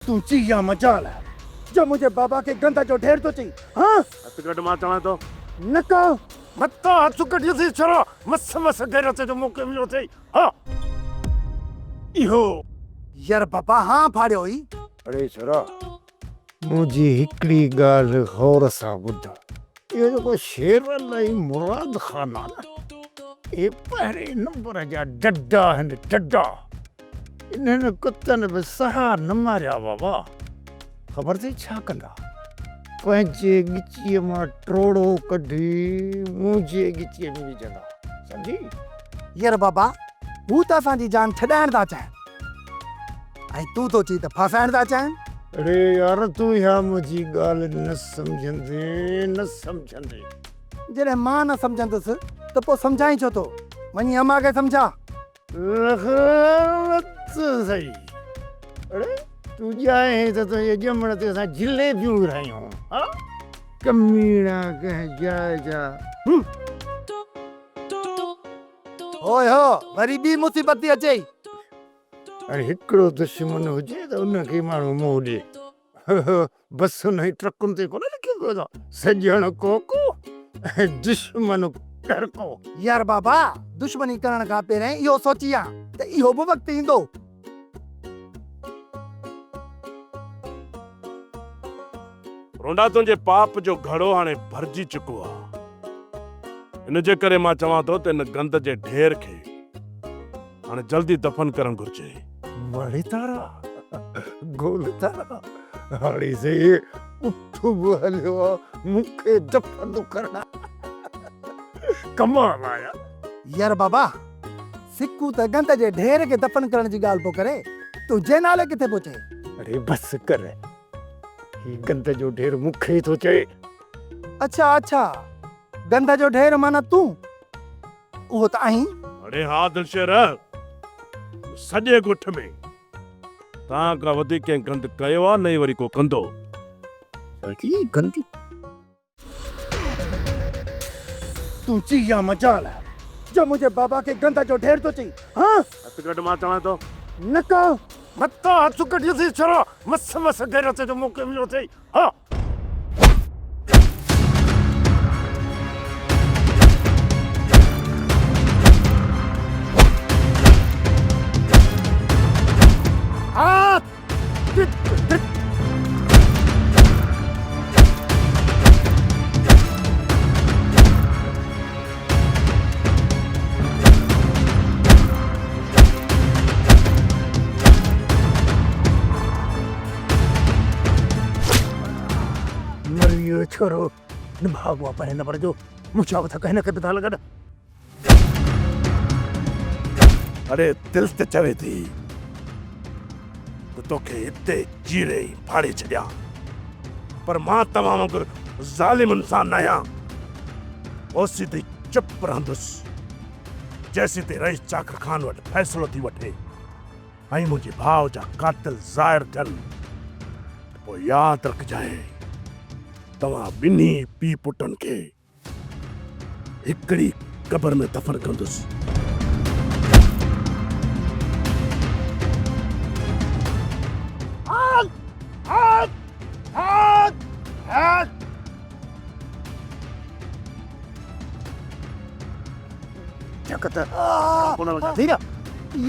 तू चीया मचाल है जब मुझे बाबा के गंदा जो ढेर तो चाहिए। हाँ हथगढ़ मां चवां तो नका मत्ता हथगढ़ जसी छरो मस मस गैर ते जो मौके मिलो थे। हाँ इहो यार बाबा हाँ फाड़ियो ही। अरे छरा मुझे हिकड़ी गाल गौर सां ॿुध। इहो जेको शेर अलाई मुराद खान आहे न, ये पहिरें नंबर जा डड्डा आहिनि डड्डा। इन्हनि कुतनि बि सहा न मारिया बाबा। ख़बर अथई छा कंदा? पंहिंजे ॻिचीअ मां ट्रोड़ो कढी मुंहिंजे ॻिचीअ में विझंदा, सम्झी? यार बाबा हू त असांजी जान छॾाइण था चाहिनि ऐं तूं तो चई त फसाइण था चाहिनि। अरे यार तू या मुंहिंजी ॻाल्हि न सम्झंदे न सम्झंदे। जॾहिं मां न सम्झंदुसि त पोइ सम्झाई छो थो? वञी अम्मा खे सम्झा। सही। अरे तू जाए त तुंहिंजे ॼमण ते असां जिलेबियूं विरायूं। हा कमीना कंहिं जाइ जा। ओए हो वरी ॿी मुसीबत थी अचे। अरे हिकिड़ो दुश्मन हुजे त उनखे माण्हू मुंहुं ॾिए। बसुनि ऐं ट्रकुनि ते कोन लिखियो पियो आहे सॼण कोको ऐं दुश्मन करको। यार बाबा दुश्मनी करण खां पहिरियों इहो सोची आ त इहो बि वक़्तु ईंदो। रोंडा तुंहिंजे पाप जो घड़ो हाणे भरजी चुको आहे। इन जे करे मां चवां थो त इन गंद जे ढेर खे हाणे जल्दी दफ़न करणु घुर्जे। वड़ी तारा गोल तारा हाणे से उठ बि हलियो आहे मूंखे दफ़न करणा। कमाल आया। यार बाबा सिक्कू त गंद जे ढेर खे दफ़न करण जी ॻाल्हि पोइ करे तूं जे नाले किथे पहुचे। अरे बस कर, ही गंद जो ढेर मूंखे थो चए। अच्छा अच्छा गंद जो ढेर माना तूं उहो त आहीं। अरे हा दिलशर सॼे ॻुठ में तव्हां खां वधीक कंहिं गंद कयो आहे न वरी को कंदो। गंदी तू चीया मचाल है जब मुझे बाबा के गंदा जो ढेर तो चाहिए। हाँ हथगढ़ मां चवां तो नका मत्ता हथगढ़ जसी छरो मस मस गैर ते जो मौके मिलो थे। हाँ मरियो छोरो न भागवा पर न पर जो मुझा था कहने के बता लगा। अरे दिल ते चवे थी तो तोखे हिते चीरे फाड़े छॾिया, पर मां तव्हां वांगुरु ज़ालिम इंसान आहियां। ओसी ताईं चुप रहंदुसि जेसीं ताईं रईस चाकर खान वटि फ़ैसिलो थी वठे ऐं मुंहिंजे भाउ जा कातिल ज़ाहिर थियनि। पोइ यादि रखजांइ तव्हां ॿिन्ही पीउ पुटनि खे हिकिड़ी क़बर में दफ़न कंदुसि।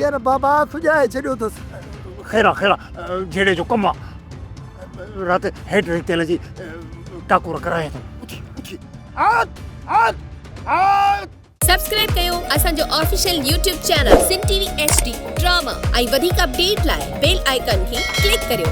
यार बाबा सुझाए छॾियो अथसि। खेरा खेरा जेड़े जो कम आहे राति हेठि तेल जी टाकूर कराए थो। सब्सक्राइब कयो असांजो ऑफिशियल यूट्यूब चैनल सिन टीवी HD ड्रामा ऐं वधीक अपडेट लाइ बेल आइकन खे क्लिक करियो।